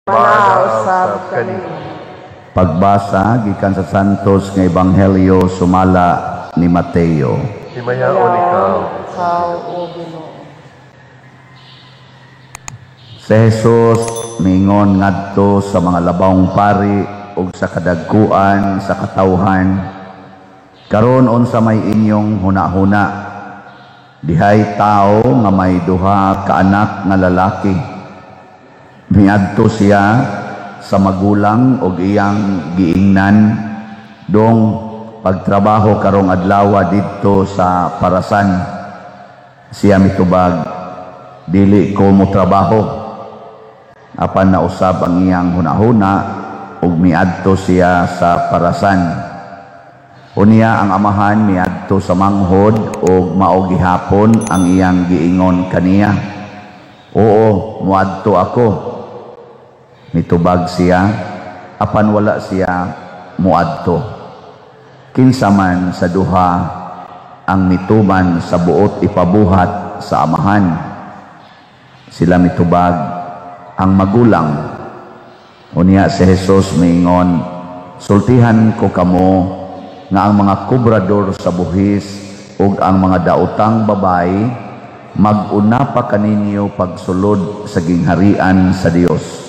Manausab kani. Pagbasa gikan sa Santos nga Ebanghelyo sumala ni Mateo. Himayaon ikaw, o Ginoo. Si Jesus mingon ngadto sa mga labawong pari ug sa kadagkuan sa katawhan. Karon unsa may inyong hunahuna? Dihay tao nga may duha ka anak nga lalaki. Miadto siya sa magulang og iyang giingnan dong pagtrabaho karong adlaw didto sa parasan. Siya mitubag, dili ko mo trabaho. Apan nausab ang iyang hunahuna ug miadto siya sa parasan. Unya ang amahan miadto sa manghod ug mao gihapon ang iyang giingon kaniya. Oo, muadto ako. Mitubag siya, apan wala siya muadto. Kinsa man sa duha ang mituman sa buot ipabuhat sa amahan. Sila mitubag ang magulang. Unya si Jesus miingon, sultihan ko kamo nga ang mga kubrador sa buhis ug ang mga daotang babay mag-una pa kaninyo pagsulod sa gingharian sa Dios.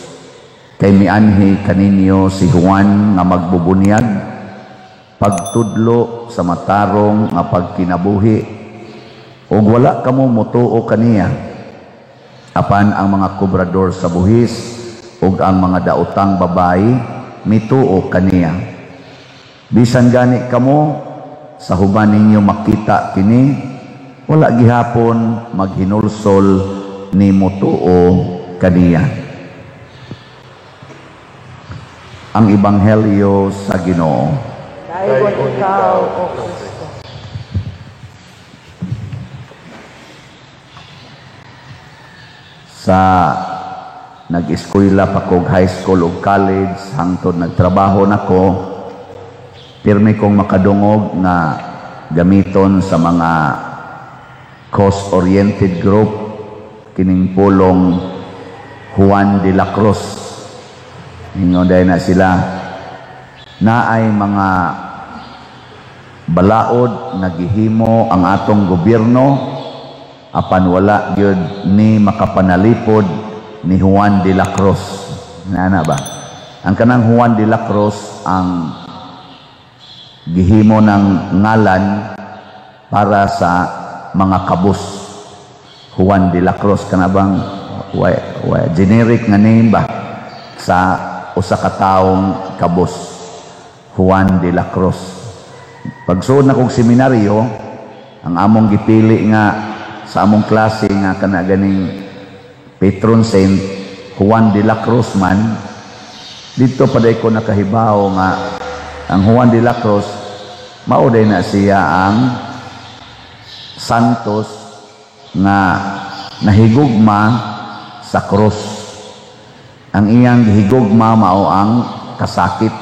Kay mianhi kaninyo si Juan nga magbubunyag, pagtudlo sa matarong nga pagkinabuhi, ug wala kamo mutuo kaniya. Apan ang mga kubrador sa buhis ug ang mga daotang babay mituo kaniya. Bisan gani kamo sa human ninyo makita kini, wala gihapon maghinulsol ni mutuo kaniya. Ang Ebanghelyo sa Ginoo. Dayon ikaw, o Kristo. Sa nag-eskwela pa kog high school ug college hangtod nagtrabaho nako, pirmi kong makadungog na gamiton sa mga cause-oriented group kining pulong Juan de la Cruz. Ingon dahil na sila na ay mga balaod nagihimo ang atong gobyerno apan wala gyud ni makapanalipod ni Juan de la Cruz. Nana ba? Ang kanang Juan de la Cruz ang gihimo ng ngalan para sa mga kabus. Juan de la Cruz kanabang generic nga name ba sa usa ka taong kabus. Juan de la Cruz. Pagsuod na kong seminaryo, ang among gipili nga sa among klase nga kana ganing patron saint Juan de la Cruz man, dito paday ko nakahibaw nga ang Juan de la Cruz mao day na siya ang santos nga nahigugma sa krus. Ang iyang gihigugma mao ang kasakit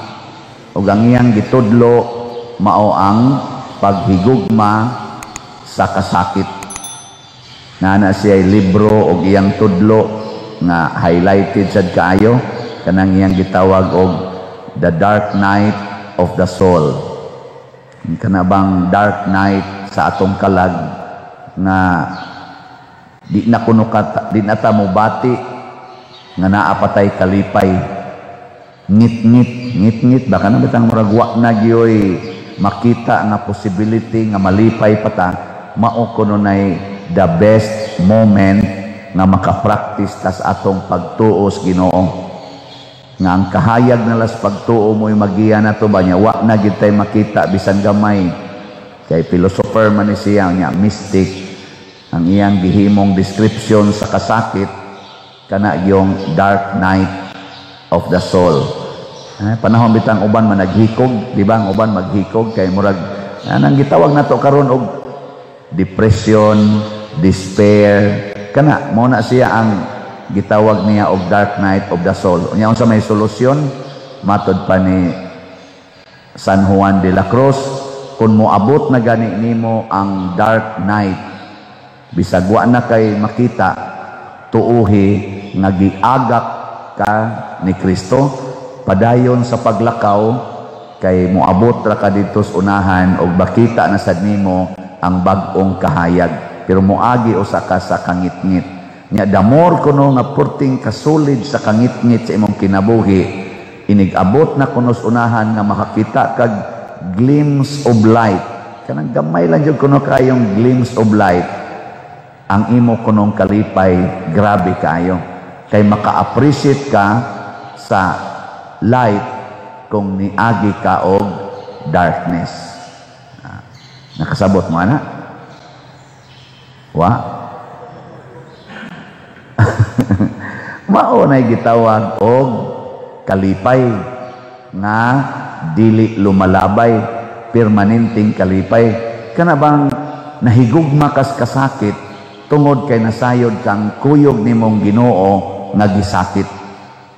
ug ang iyang gitudlo mao ang paghigugma sa kasakit. Nana siya libro ug iyang tudlo nga highlighted sad kaayo kanang iyang gitawag og The Dark Night of the Soul. Kana bang dark night sa atong kalag nga di na kuno di na ta mo bati nga naapatay kalipay, ngit-ngit baka na bitang muragwa na gyoy makita nga possibility nga malipay pata, mao kuno nay the best moment nga makapractice tas atong pagtuos Ginoo. Nga ang kahayag nalas pagtuo mo'y magiya na to ba niya, wa na gid tay makita bisan gamay. Kay philosopher man ni siya nya mystic, ang iyang gihimong description sa kasakit kana yung dark night of the soul. Panahon bitang uban man naghikog, di ba? Ang uban maghikog kay murag anang gitawag nato karon og depression, despair. Kana mo na siya ang gitawag niya og dark night of the soul. Unya unsa may solusyon? Matod pa ni San Juan de la Cruz, kung moabot na gani nimo ang dark night, bisag wa na kay makita, tuuhi nga giagak ka ni Kristo, padayon sa paglakaw, kay moabot ra ka dito sa unahan, o bakita na sad nimo ang bag-ong kahayag. Pero moagi usa ka sa kangitngit. Nya damor kuno nga purting kasulid sa kangitngit sa imong kinabuhi, inigabot na kuno sa unahan nga makakita kag glimpse of light. Kanang gamay lang jud kuno kayong glimpse of light. Ang imo kunong kalipay, grabe kayo. Kay maka-appreciate ka sa light kung niagi ka og darkness. Nakasabot mo, ana? Wa? Mao na'y gitawag og kalipay nga dili lumalabay, permanenteng kalipay. Kana bang nahigugma kas kasakit tungod kay nasayod kang kuyog nimong Ginoo nga gisakit.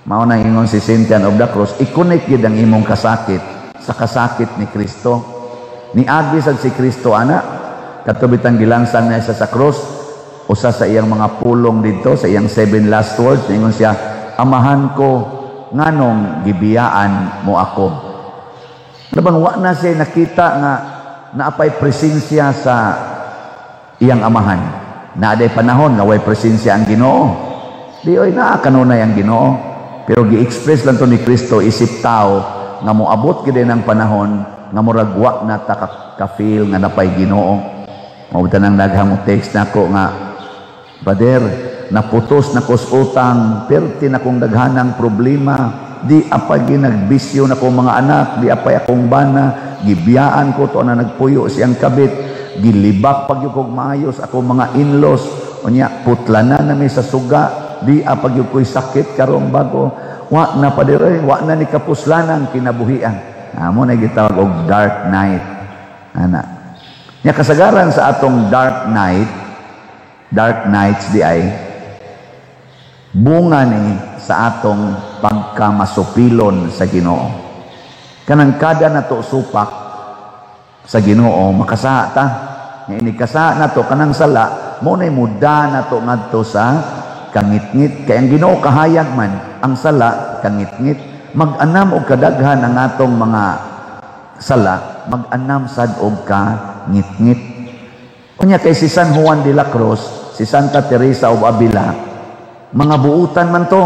Mao na ingon si St. John of the Cross, i-connect gid ang imong kasakit sa kasakit ni Kristo. Niagi sad si Kristo ana, katubitang gilansang na sa cross, usa sa iyang mga pulong dito sa iyang 7 last words, ingon siya, amahan ko nganong gibiyaan mo ako. Ano bang wa na siya nakita nga naapay presensya sa iyang amahan? Naaday panahon nga way presensya ang Ginoo. Di oy naa kanunay ang Ginoo. Pero gi-express lang to ni Kristo isip tao nga moabot gid ang panahon nga murag wa na ta ka-feel nga napay Ginoo. Mao tanang daghang text nako nga, Brother, naputos na kos utang, perti na kong daghanang problema, di apay ginagbisyo na kong mga anak, di apay akong bana, gibiyaan ko to na nagpuyo siyang kabit, gilibak pag yung kong maayos akong mga in-laws, unya putla na nami sa suga, di apag yung ko'y sakit karong bago, wa na padire, wa na ni kapuslanang kinabuhian. Amo na gitawag og dark night. Ana. Nya kasagaran sa atong dark nights di ay bunga ni sa atong pagkamasupilon sa Ginoo. Kanang kada nato supak sa Ginoo makasaha ta. Nga inikasaha nato kanang sala mo nay muda nato ngadto sa kangitngit. Kay ang Ginoo kahayag man, ang sala kangitngit. Mag-anam og kadaghan ang atong mga sala, mag-anam sad og kangitngit. Kunya kay si San Juan de la Cruz, si Santa Teresa of Avila, mga buutan man to,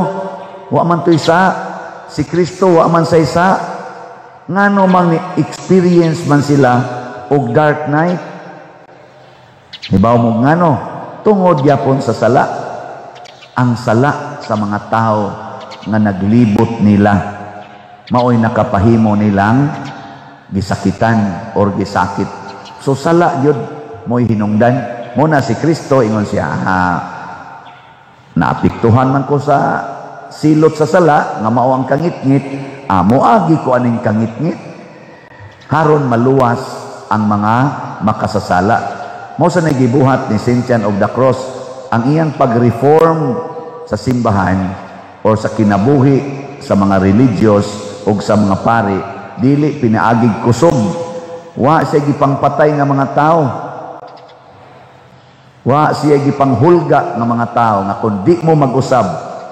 wa man to isa, si Kristo wa man sa isa, ngano mang experience man sila og dark night. Hibaw mo ngano, tungod yapon sa sala, ang sala sa mga tao nga naglibot nila, maoy nakapahimo nilang gisakitan or gisakit. So sala yun, mo'y hinungdan. Muna si Kristo, ingon siya, naapiktuhan man ko sa silot sa sala, nga mao ang kangitngit, moagi ko aning kangitngit, haron maluwas ang mga makasasala. Mao sa nagibuhat ni St. John of the Cross, ang iyang pag-reform sa simbahan or sa kinabuhi sa mga religious o sa mga pari, dili pinaagig kusog. Wa siya gipangpatay nga mga tao. Wa siya gipanghulga nga mga tao nga kung di mo mag-usab,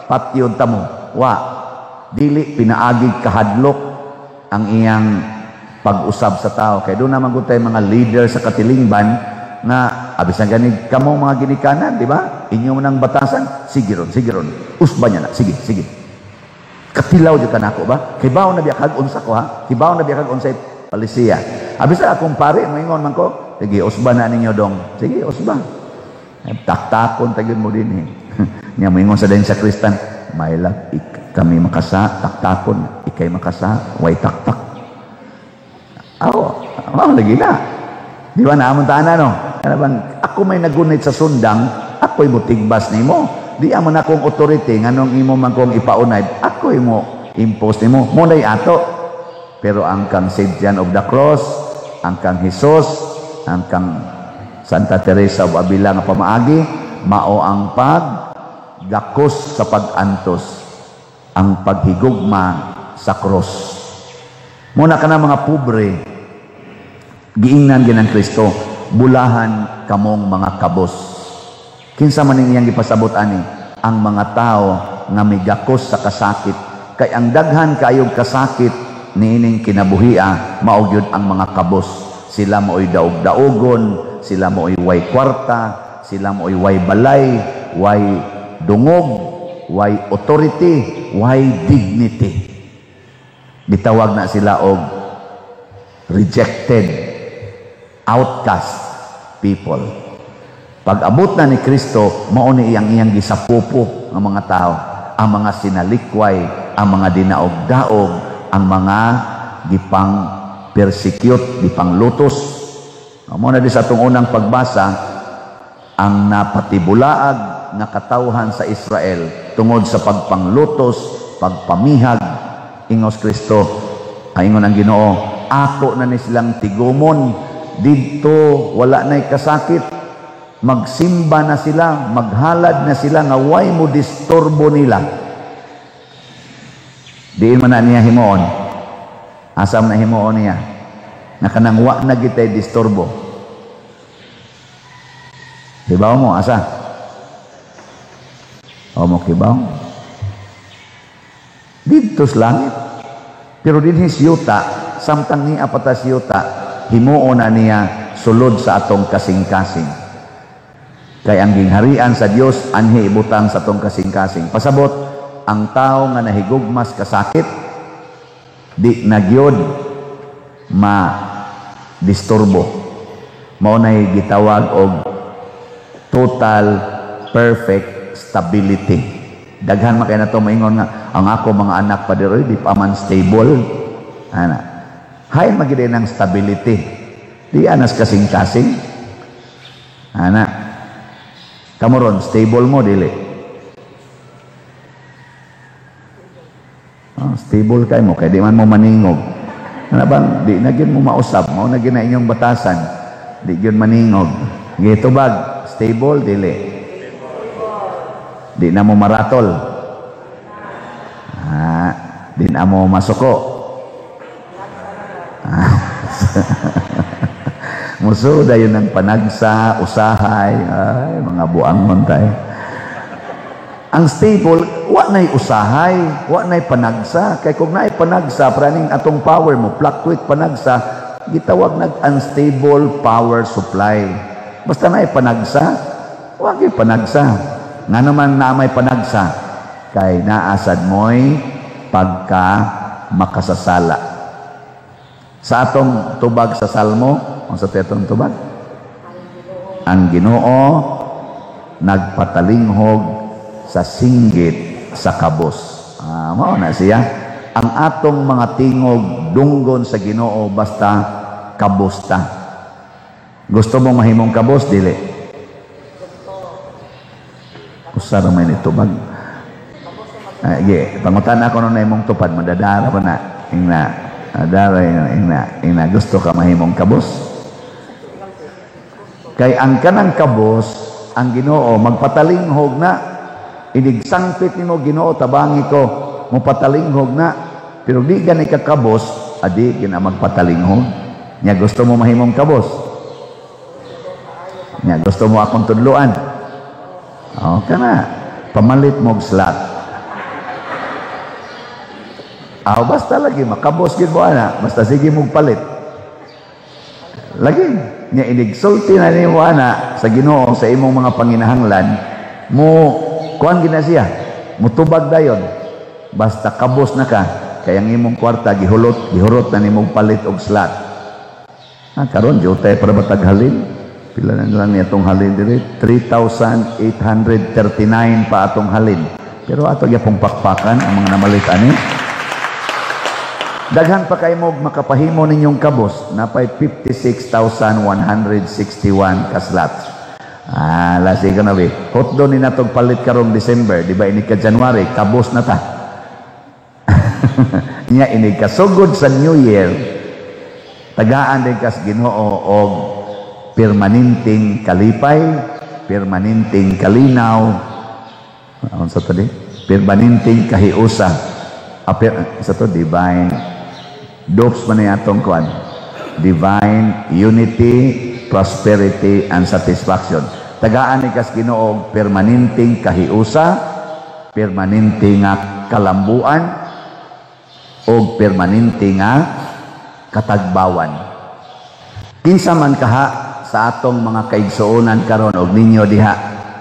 patyon ta mo. Wa. Dili pinaagig kahadlok ang iyang pag-usab sa tao. Kaya doon naman tayo mga leader sa katilingban na abis na ganig kamo mga ginikanan, di ba? Inyo mo nang batasan, sige ron. Usba niya na, sige. Katilaw di ka na ako ba? Hibaw na biyakag unsa ko ha? Hibaw na biyakag unsa palisiya. Abis na akong pare, moingon man ko, sige, usba na ninyo dong. Sige, usba. Taktakon tagin mo din eh. Nga moingon sa din sa Kristan, may lang, kami makasa, taktakon, ikay makasa, way taktak. Lagi na. Di ba naamuntaan no? Ano bang, ako may nagunit sa sundang, ako'y mutigbas ni mo. Di amon akong authority, nganong imo man kong ipaunay, ako'y mo impose ni mo. Munay ato. Pero ang kang St. John of the Cross, ang kang Jesus, ang kang Santa Teresa of Avila nga pamaagi, mao ang pagdakos sa pag-antos, ang paghigugma sa cross. Muna ka na mga pobre, giingnan ginang Kristo, bulahan kamong mga kabos. Kinsa man iyang gipasabot ani, ang mga tao nga migakos sa kasakit. Kay ang daghan kaayong kasakit niining kinabuhia mao gyud ang mga kabos. Sila mao'y daog-daogon, sila mao'y way kwarta, sila mao'y way balay, way dungog, way authority, way dignity. Gitawag na sila og rejected, outcast people. Pag abot na ni Kristo, mao ni iyang gisapupo ang mga tao, ang mga sinalikway, ang mga dinaog-daog, ang mga gipang persecute, gipang lutos. Mao na di sa atong unang pagbasa, ang napatibulaag nga katawhan sa Israel tungod sa pagpanglutos, pagpamihag, ingos Kristo, ingon ang Ginoo, ako na ni silang tigumon didto wala na'y kasakit, magsimba na sila, maghalad na sila nga way mo disturbo nila. Diin man na niya himuon, asam na himuon niya na kanang wa na gitay disturbo. Kibaw mo asa o mo kibaw dito sa langit, pero dinhis yuta samtang ni apatas yuta himuon na niya sulod sa atong kasing-kasing. Kay ang gingharian sa Dios anhi ibutang sa atong kasing-kasing. Pasabot ang tao nga nahigugmas kasakit di nagyod ma disturbo. Mao nay gitawag og total perfect stability. Daghan makay na to maingon nga ang ako mga anak pa diri di pa man stable. Ana. Hay magid ng stability. Di anas kasing-kasing. Ana. Kamuron stable mo dili. Stable kay mo kay di man mo maningog. Ano bang di na gyud mo mausab, mao na gyud na inyong batasan. Di gyud maningog. Gitubag stable dili. Di na mo maratol. Di na mo masuko. Muso dayon ng panagsa, usahay, ay mga buangon tayo. Ang stable, wa na'y usahay, wa na'y panagsa. Kay kung na'y panagsa, praning atong power mo, fluctuate panagsa, gitawag nag-unstable power supply. Basta na'y panagsa, wag yung panagsa. Nga naman na may panagsa, kay naasad mo'y pagka makasasala. Sa atong tubag sa Salmo, ang sa tetong tubag, ang Ginoo nagpatalinghog sa singgit sa kabos. Mao na siya. Ang atong mga tingog dunggon sa Ginoo basta kabosta. Gusto mo mahimong kabos dili? Usara man ito bag. Pangutan ako nung naimong tupad, madadara pa na. Ina, gusto ka mahimong kabos? Kay ang kanang kabos, ang Ginoo, magpatalinghog na. Inigsangpit ni mo, Ginoo, tabangi ko. Mupatalinghog na. Pero di gani ka kabos, adi, gina magpatalinghog. Nya gusto mo mahimong kabos? Nya gusto mo akong tudluan? O, kana. Pamalit mo slot. Basta lagi, makabos gid mo ana. Basta sige mong palit. Lagi. Nya inigsulti na ni mo ana sa Ginoo sa imong mga panginahanglan, mo kuan gina siya. Mutubag dayon. Basta kabos na ka, kay ang imong kwarta gihurot na nimong palit og slot. Karon jotay para batag halin. Pila na lang ni atong halin diri? 3,839 pa atong halin. Pero ato gyapong pakpakan ang mga namalit ani. Daghan pa kay mo makapahimo ninyong kabos, napay 56,161 ka slots. Lasi ka na be. Hotdo ni natong palit karong December, di ba ini ka January, kabos na ta. Nya ini kasugod sa New Year, tagaan din kas Ginoo og permanenteng kalipay, permanenteng kalinaw. Ano sa to di? Permanenteng kahiusa. Sa to divine dops man atong kuan, divine unity, prosperity and satisfaction. Tagaan ni kas Ginoo permanenteng kahiusa, permanente nga kalambuan o permanente nga katagbawan. Kinsa man kaha sa atong mga kaigsuonan karon og ninyo diha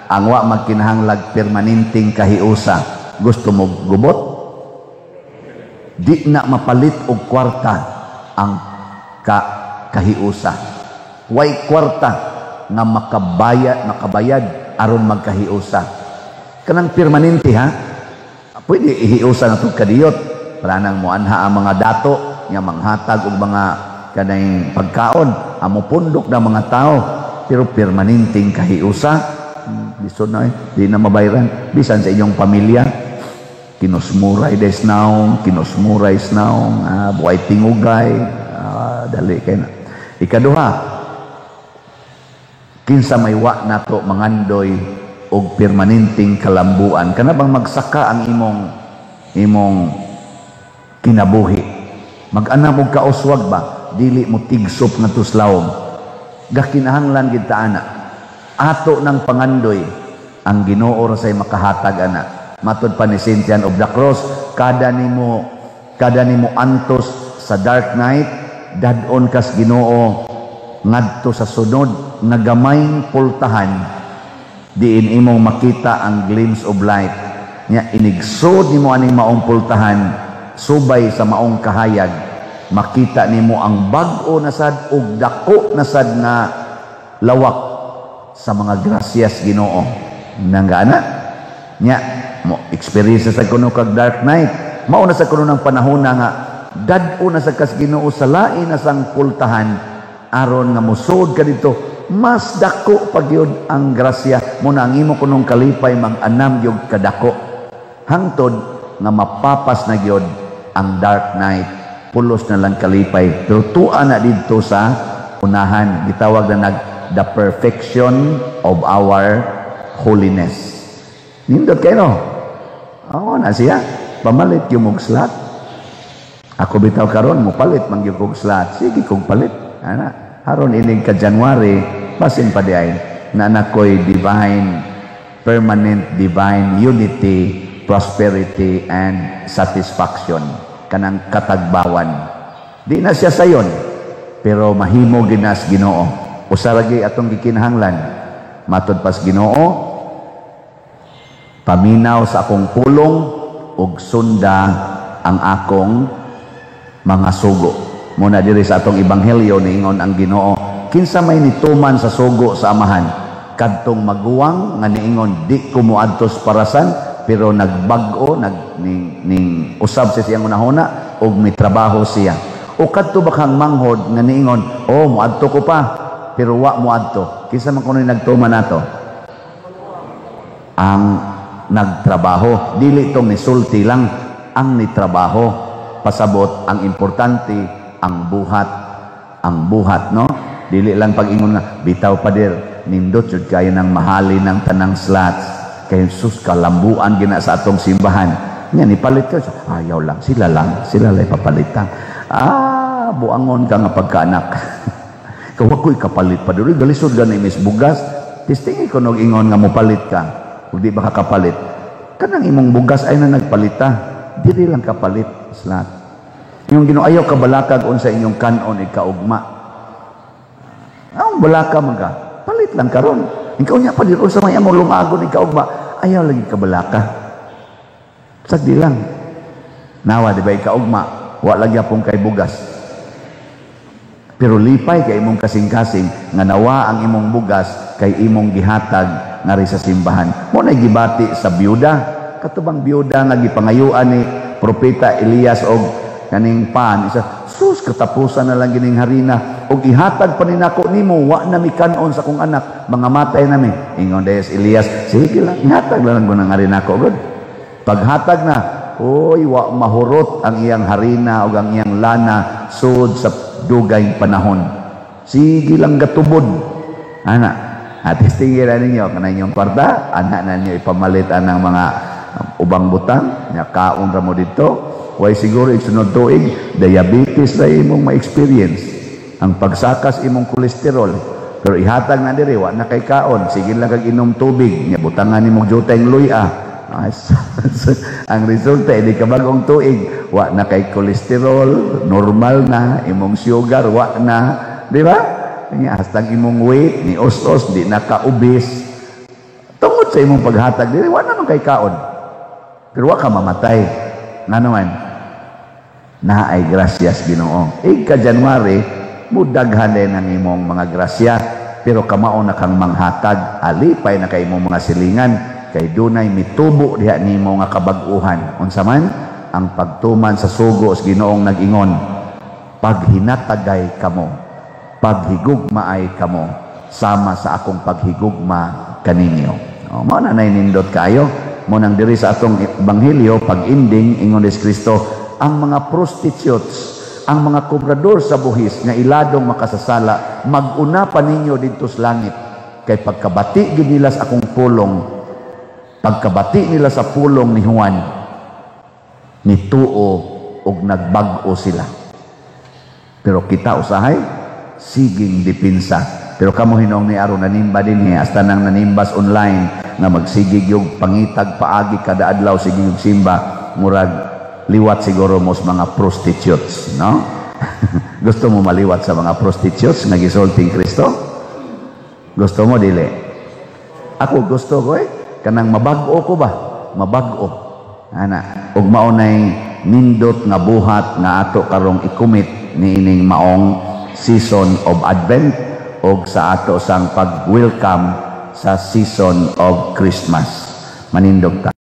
ang wa magkinahanglag permanenteng kahiusa, gusto mo gubot? Di na mapalit og kwarta ang kahiusa. Way kwarta nga makabayad aron magkahiusa. Kanang permanente ha, pwede ihiusa na ito kadiyot para nang muanha ang mga dato nga manghatag og mga kanang pagkaon amo pundok na mga tao, pero permanenteng kahiusa lisod na di na mabayaran bisan sa inyong pamilya. Kinusmuray des naong, kinusmuray naong, buhay tingugay, dali kay na. Ikaduha, kinsa may wa nato mangandoy og permanenteng kalambuan, kana bang magsaka ang imong kinabuhi, mag-anam og kauswag ba, dili mo tigsop nga tuslawom, gakinahanglan gid ta ana ato ng pangandoy ang Ginoo ra say makahatag ana. Matud pa ni Cynthia of the Cross, kada nimo antos sa dark night, dadon kas Ginoo ngadto sa sunod nga gamayng pultahan diin imong makita ang glimpse of light nya. Inigsod nimo aning maong pultahan subay sa maong kahayag, makita nimo ang bag-o na sad ug dako na sad nga lawak sa mga grasyas Ginoo nanggana nya. Mo experience sa kuno kag dark night, mao na sa kuno ng panahon nga dad-o na sa kas Ginoo sa lain na sang pultahan aron nga musod ka dito mas dako pagyud ang grasya mo na ang imo kunong kalipay mag-anam gyud kadako hangtod nga mapapas na gyud ang dark night, pulos na lang kalipay, pero tuwa na dito sa unahan, gitawag na the perfection of our holiness. Nindot kayo no? Oo na siya, pamalit yung mugslat. Ako bitaw karon mo palit mang yung mugslat, sige kong palit. Ana, haron ining ka January, basin pa diay na nakoy divine, permanent divine unity, prosperity, and satisfaction. Kanang katagbawan. Di na siya sayon, pero mahimo ginas Ginoo. Usaragi atong gikinahanglan. Matod pas Ginoo, paminaw sa akong pulong ug sunda ang akong mga sugo. Muna diri sa atong ebanghelyo niingon ang Ginoo, kinsa may nituman sa sugo sa amahan, kadtong maguwang nga niingon di ko moadtos parasan, pero nagbag-o ning usab sa siyang unahuna ug may trabaho siya. O kadto bakang manghod nga niingon, oh moadto ko pa, pero wa moadto. Kinsa man kuno nagtuman nato? Ang nagtrabaho, dili tong nisulti lang ang nitrabaho. Pasabot ang importante ang buhat no, dili lang pag-ingon nga bitaw pader nindot jud kayo ng mahalin ng tanang slots kay sus kalambuan gina sa atong simbahan nya nipalit ka, ayaw lang sila lay papalitan. Buangon ka nga pagkaanak. Kawakoy kapalit pa diri galisod gani mis bugas tistingi ko nog ingon nga mopalit ka ug di ba kapalit kanang imong bugas ay na nagpalita, dili lang kapalit slot. Yung Ginoo ayaw ka balakag unsa inyong kanon ikaugma. Ang balaka maga palit lang karon ikaw nya pa dito sa may among lumagon ikaugma, ayaw lagi ka balaka sagdi lang nawa di ba ikaugma wa lagi apong kay bugas, pero lipay kay imong kasing-kasing nga nawa ang imong bugas kay imong gihatag ngari sa simbahan. Mo na gibati sa biyuda, katubang biyuda nga gipangayuan ni propeta Elias og kaning pan isa, sus katapusan na lang gining harina og ihatag pa ninako nimo, wa na mi kanon sa kong anak, mga matay nami. Ingon des Elias, sige lang ihatag lang ko ng harina ko god. Paghatag na, oy wa mahurot ang iyang harina og ang iyang lana sud sa dugay panahon. Sige lang gatubod. Ana, at istingin na ninyo, kanang kwarta, anak na ninyo ipamalitan ng mga ubang butang, nga kaon ra mo dito, way siguro isunod tuig, diabetes na imong ma-experience, ang pagsakas imong kolesterol, pero ihatag na diri, wa na kay kaon, sige lang kag inom tubig, nga butangan imong jutay ng luya, Ang resulta, hindi ka bagong tuig, wa na kay kolesterol, normal na, imong sugar, wa na, di ba? Hastang imong weight, ni os-os, di naka-obese. Tungod sa imong paghatag, di wa naman kay kaon. Pero wa ka mamatay. Nga naman, na ay grasyas Ginoo. Ika January, mudaghan din ang imong mga grasya, pero kamao na kang manghatag, alipay na kay imong mga silingan, kay dunay mitubo diha nimo nga kabag-uhan. Unsa man ang pagtuman sa sugo sa Ginoong nag-ingon, paghinatagay kamo, paghigugmaay kamo, sama sa akong paghigugma kaninyo. Mao na nindot kayo, mo nang diri sa atong ebanghelyo pag-ending ingon ni Kristo, ang mga prostitutes, ang mga kobrador sa buhis nga iladong makasasala, mag-una pa ninyo dito sa langit, kay pagkabati gid nila sa akong pulong, pagkabati nila sa pulong ni Juan, nituo og nagbag-o sila. Pero kita usahay, siging dipinsa. Pero kamo hinong ni aron nanimba din hasta nang nanimbas online nga magsigig yung pangitag paagi kada adlaw sigig yung simba, murag liwat siguro mo sa mga prostitutes, no? Gusto mo maliwat sa mga prostitutes nga gisulting Kristo? Gusto mo dili? Ako gusto ko kanang mabag-o ko ba? Mabag-o. Ana, ug maunay nindot nga buhat nga ato karong ikumit niining maong season of Advent og sa ato sang pag-welcome sa season of Christmas. Manindog ta.